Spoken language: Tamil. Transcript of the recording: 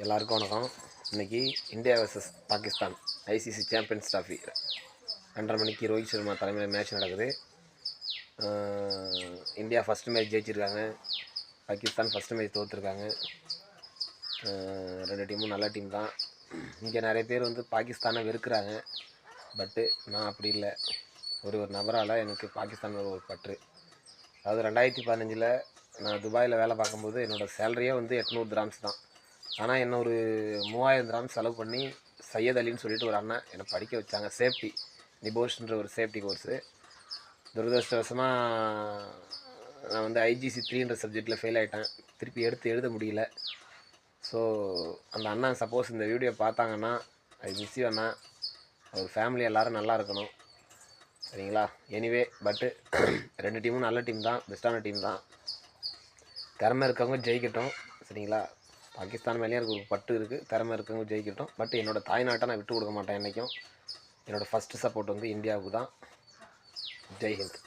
எல்லாருக்கும் வணக்கம். இன்றைக்கி India versus Pakistan ICC champions trophy 2:30 மணிக்கு ரோஹித் சர்மா தலைமையில் மேட்ச் நடக்குது. இந்தியா ஃபஸ்ட்டு மேட்ச் ஜெயிச்சிருக்காங்க, பாகிஸ்தான் ஃபஸ்ட்டு மேட்ச் தோற்றுருக்காங்க. ரெண்டு டீமும் நல்ல டீம் தான். இங்கே நிறைய பேர் வந்து பாகிஸ்தானை வெறுக்கிறாங்க. பட்டு நான் அப்படி இல்லை. ஒரு நபரால் எனக்கு பாகிஸ்தான் ஒரு பற்று. அதாவது 2015 நான் துபாயில் வேலை பார்க்கும்போது என்னோடய சேலரியே வந்து 800 திராம்ஸ் தான். ஆனால் என்ன ஒரு 3000 திராம்ஸ் செலவு பண்ணி சையத் அலின்னு சொல்லிட்டு ஒரு அண்ணன் என்னை படிக்க வச்சாங்க. சேஃப்டி நிபோஷ்ன்ற ஒரு சேஃப்டி கோர்ஸு. துரதிருஷ்டவசமாக நான் வந்து IGC 3 சப்ஜெக்டில் ஃபெயில் ஆகிட்டேன். திருப்பி எடுத்து எழுத முடியல. ஸோ அந்த அண்ணன் சப்போஸ் இந்த வீடியோ பார்த்தாங்கன்னா ஐ மிஸ் யூ அண்ணா. அவர் ஃபேமிலி எல்லோரும் நல்லா இருக்கணும், சரிங்களா? எனிவே பட்டு ரெண்டு டீமும் நல்ல டீம் தான், பெஸ்ட்டான டீம் தான். திறமை இருக்கவங்க ஜெயிக்கட்டும், சரிங்களா? பாகிஸ்தான் மேலேயும் எனக்கு ஒரு பட்டு இருக்குது. திறமை இருக்கவங்க ஜெயிக்கட்டும். பட் என்னோடய தாய்நாட்டை நான் விட்டு கொடுக்க மாட்டேன் என்றைக்கும். என்னோடய ஃபஸ்ட்டு சப்போர்ட் வந்து இந்தியாவுக்கு தான். ஜெய்ஹிந்த்.